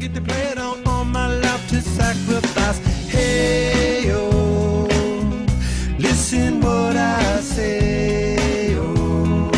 get to play it on all my life to sacrifice. Hey, oh, listen what I say, oh,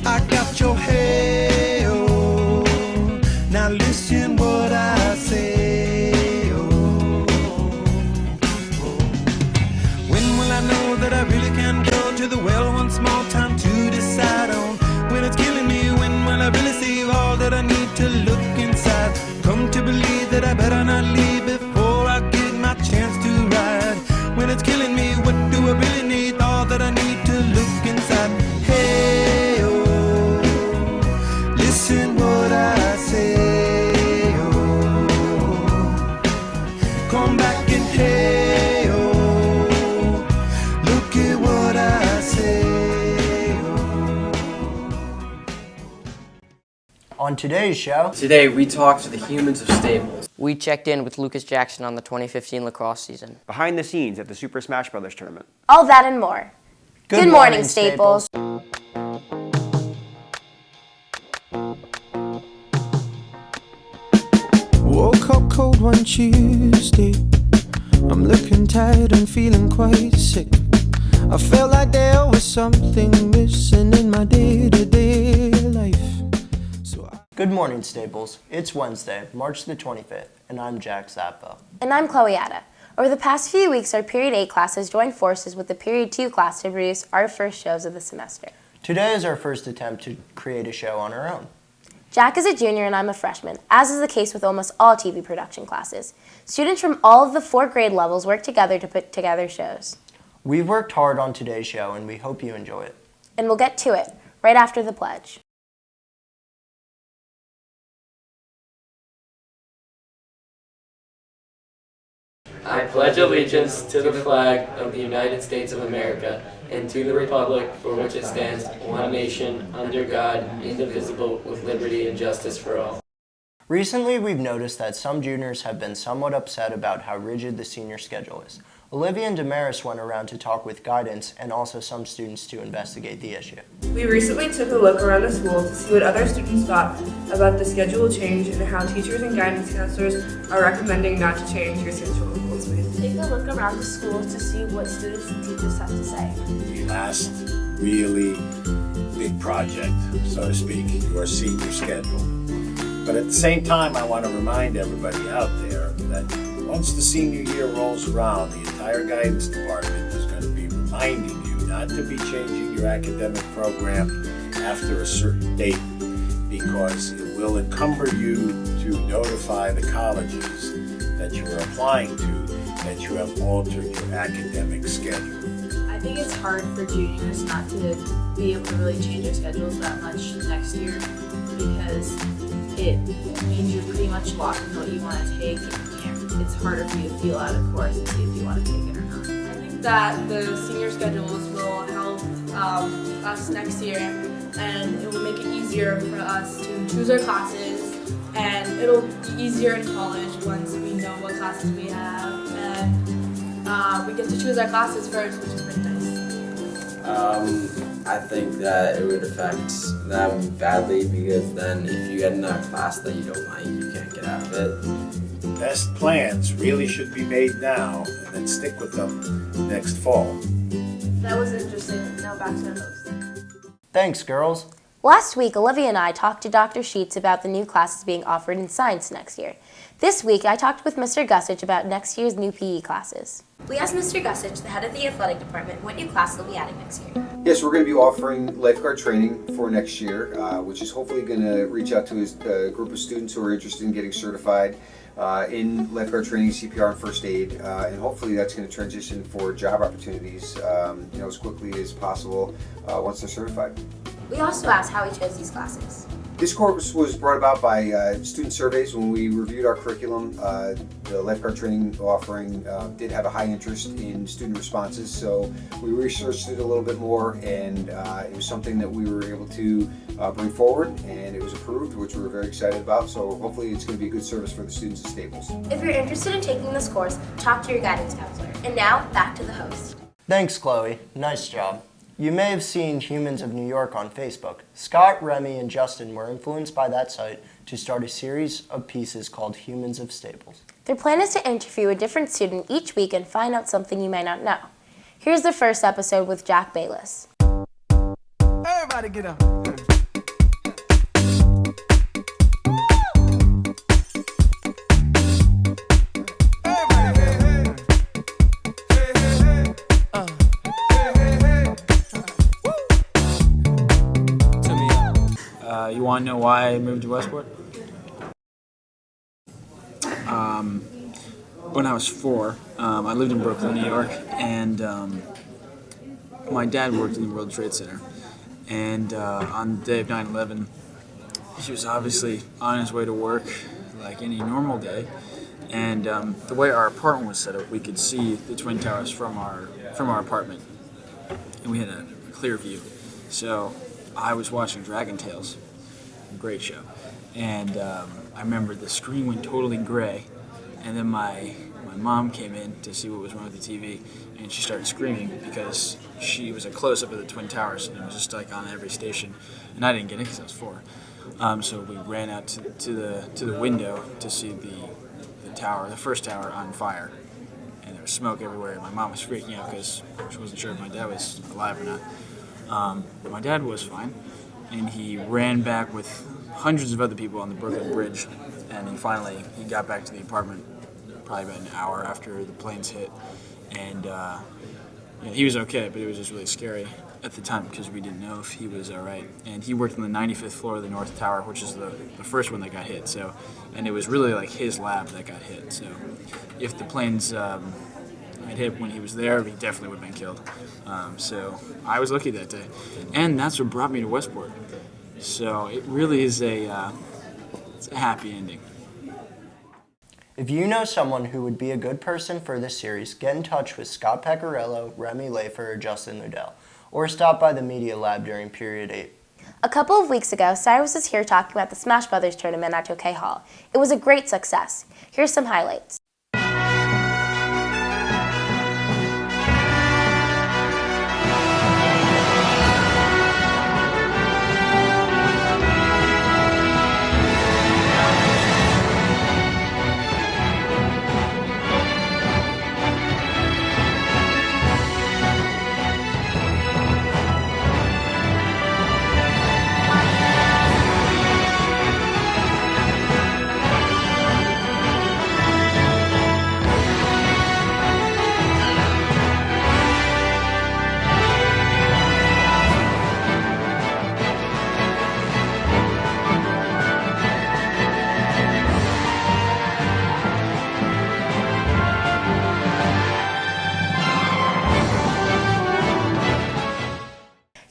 I got your hey, oh, now listen what I say, oh, when will I know that I really can go to the well one small time to decide on when it's killing me? When will I really save all that I need to look inside? Come to believe that I better not leave before I get my chance to ride. When it's killing me, what do I really need? All that I need to look inside. Hey, oh, listen what I say, oh, come back and hey, oh, look at what I say, oh. On today's show, Today we talked to the Humans of Staples. We checked in with Lucas Jackson on the 2015 lacrosse season. Behind the scenes at the Super Smash Brothers tournament. All that and more. Good morning, Staples. Woke up cold one Tuesday. I'm looking tired and feeling quite sick. I felt like there was something missing in my day-to-day life. Good morning, Staples. It's Wednesday, March the 25th, and I'm Jack Ballis. And I'm Chloe Ada. Over the past few weeks, our Period 8 class has joined forces with the Period 2 class to produce our first shows of the semester. Today is our first attempt to create a show on our own. Jack is a junior and I'm a freshman, as is the case with almost all TV production classes. Students from all of the 4 grade levels work together to put together shows. We've worked hard on today's show, and we hope you enjoy it. And we'll get to it right after the pledge. I pledge allegiance to the flag of the United States of America and to the republic for which it stands, one nation, under God, indivisible, with liberty and justice for all. Recently, we've noticed that some juniors have been somewhat upset about how rigid the senior schedule is. Olivia and Damaris went around to talk with guidance and also some students to investigate the issue. We recently took a look around the school to see what other students thought about the schedule change and how teachers and guidance counselors are recommending not to change your schedule. Take a look around the school to see what students and teachers have to say. The last really big project, so to speak, your senior schedule. But at the same time, I want to remind everybody out there that once the senior year rolls around, the entire guidance department is going to be reminding you not to be changing your academic program after a certain date, because it will encumber you to notify the colleges that you're applying to that you have altered your academic schedule. I think it's hard for juniors not to be able to really change their schedules that much next year, because it means you're pretty much locked in what you want to take, and it's harder for you to feel out of course and see if you want to take it or not. I think that the senior schedules will help us next year, and it will make it easier for us to choose our classes, and it'll be easier in college once we know what classes we have, and we get to choose our classes first, which is pretty nice. I think that it would affect them badly, because then if you get in a class that you don't like, you can't get out of it. Best plans really should be made now and then stick with them next fall. That was interesting. Now back to the host. Thanks, girls. Last week, Olivia and I talked to Dr. Sheets about the new classes being offered in science next year. This week, I talked with Mr. Gussich about next year's new PE classes. We asked Mr. Gussich, the head of the athletic department, what new classes will be adding next year. Yes, we're going to be offering lifeguard training for next year, which is hopefully going to reach out to a group of students who are interested in getting certified in lifeguard training, CPR, and first aid, and hopefully that's going to transition for job opportunities, as quickly as possible once they're certified. We also asked how he chose these classes. This course was brought about by student surveys. When we reviewed our curriculum, the lifeguard training offering did have a high interest in student responses, so we researched it a little bit more, and it was something that we were able to bring forward, and it was approved, which we were very excited about, so hopefully it's going to be a good service for the students at Staples. If you're interested in taking this course, talk to your guidance counselor. And now, back to the host. Thanks, Chloe. Nice job. You may have seen Humans of New York on Facebook. Scott, Remy, and Justin were influenced by that site to start a series of pieces called Humans of Staples. Their plan is to interview a different student each week and find out something you may not know. Here's the first episode with Jack Ballis. Everybody get up. You want to know why I moved to Westport? When I was 4, I lived in Brooklyn, New York, and my dad worked in the World Trade Center. And on the day of 9/11, he was obviously on his way to work like any normal day. And the way our apartment was set up, we could see the Twin Towers from our apartment, and we had a clear view. So I was watching Dragon Tales. Great show. And I remember the screen went totally gray, and then my mom came in to see what was wrong with the TV, and she started screaming because she was a close-up of the Twin Towers, and it was just like on every station, and I didn't get it because I was 4. So we ran out to the window to see the tower, the first tower, on fire, and there was smoke everywhere, and my mom was freaking out because she wasn't sure if my dad was alive or not. But my dad was fine, and he ran back with hundreds of other people on the Brooklyn Bridge, and he got back to the apartment probably about an hour after the planes hit, and he was okay, but it was just really scary at the time because we didn't know if he was all right. And he worked on the 95th floor of the North Tower, which is the first one that got hit. So, and it was really like his lab that got hit. So, if the planes had hit when he was there, he definitely would have been killed. So I was lucky that day, and that's what brought me to Westport. So it really is it's a happy ending. If you know someone who would be a good person for this series, get in touch with Scott Pecorello, Remy Lafer, or Justin Liddell, or stop by the Media Lab during Period 8. A couple of weeks ago, Cyrus was here talking about the Smash Brothers tournament at Toquet Hall. It was a great success. Here's some highlights.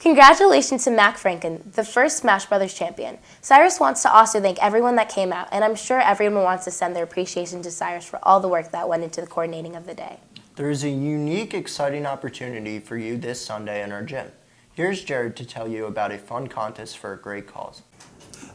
Congratulations to Mac Franken, the first Smash Brothers champion. Cyrus wants to also thank everyone that came out, and I'm sure everyone wants to send their appreciation to Cyrus for all the work that went into the coordinating of the day. There is a unique, exciting opportunity for you this Sunday in our gym. Here's Jared to tell you about a fun contest for a great cause.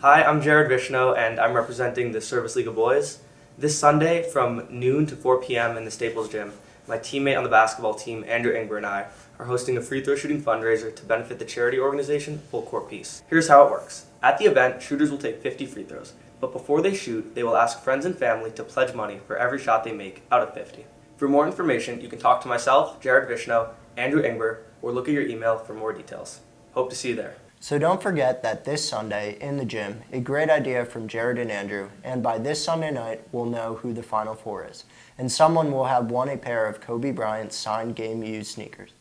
Hi, I'm Jared Vishno, and I'm representing the Service League of Boys. This Sunday from noon to 4 p.m. in the Staples Gym, my teammate on the basketball team, Andrew Ingber, and I are hosting a free throw shooting fundraiser to benefit the charity organization Full Court Peace. Here's how it works. At the event, shooters will take 50 free throws, but before they shoot, they will ask friends and family to pledge money for every shot they make out of 50. For more information, you can talk to myself, Jared Vishno, Andrew Ingber, or look at your email for more details. Hope to see you there. So don't forget that this Sunday in the gym, a great idea from Jared and Andrew, and by this Sunday night, we'll know who the Final Four is. And someone will have won a pair of Kobe Bryant's signed game-used sneakers.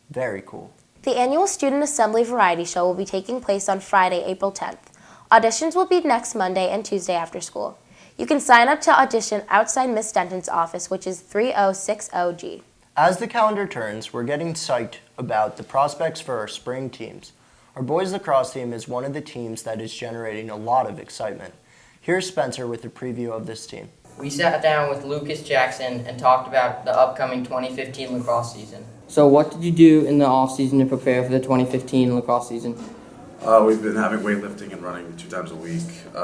Very cool. The annual Student Assembly Variety Show will be taking place on Friday, April 10th. Auditions will be next Monday and Tuesday after school. You can sign up to audition outside Miss Denton's office, which is 3060G. As the calendar turns, we're getting psyched about the prospects for our spring teams. Our boys lacrosse team is one of the teams that is generating a lot of excitement. Here's Spencer with a preview of this team. We sat down with Lucas Jackson and talked about the upcoming 2015 lacrosse season. So what did you do in the off-season to prepare for the 2015 lacrosse season? We've been having weightlifting and running 2 times a week.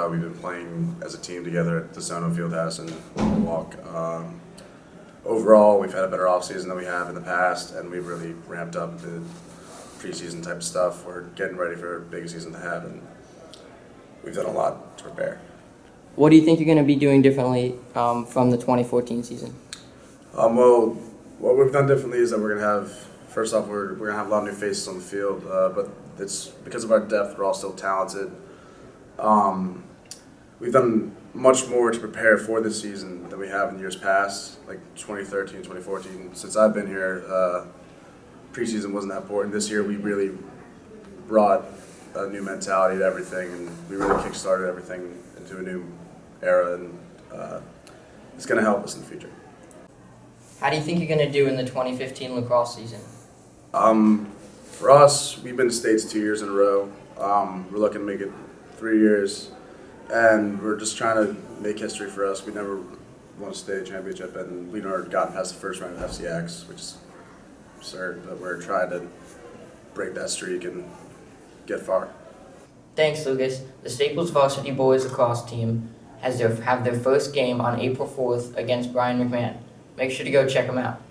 We've been playing as a team together at the Sono Fieldhouse and Walk. Overall, we've had a better off-season than we have in the past, and we've really ramped up the preseason type stuff. We're getting ready for a big season to have, and we've done a lot to prepare. What do you think you're going to be doing differently from the 2014 season? Well, what we've done differently is that we're going to have, first off, we're going to have a lot of new faces on the field, but it's because of our depth, we're all still talented. We've done much more to prepare for this season than we have in years past, like 2013, 2014. Since I've been here, preseason wasn't that important. This year we really brought a new mentality to everything, and we really kick-started everything into a new era, and it's going to help us in the future. How do you think you're going to do in the 2015 lacrosse season? For us, we've been to states 2 years in a row. We're looking to make it 3 years, and we're just trying to make history for us. We never won a state championship, and we've never gotten past the first round of FCX, which is absurd, but we're trying to break that streak and get far. Thanks, Lucas. The Staples varsity boys lacrosse team have their first game on April 4th against Brian McMahon. Make sure to go check them out.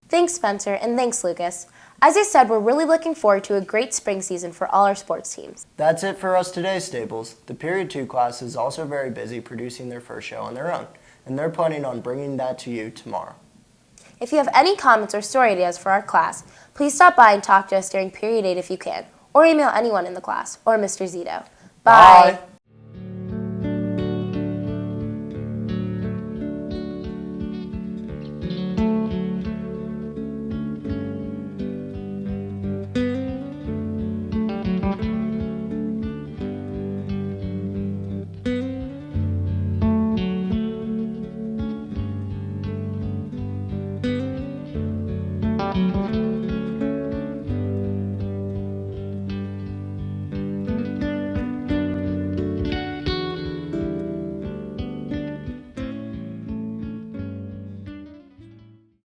Thanks, Spencer, and thanks, Lucas. As I said, we're really looking forward to a great spring season for all our sports teams. That's it for us today, Staples. The Period 2 class is also very busy producing their first show on their own, and they're planning on bringing that to you tomorrow. If you have any comments or story ideas for our class, please stop by and talk to us during Period 8 if you can, or email anyone in the class, or Mr. Zito. Bye.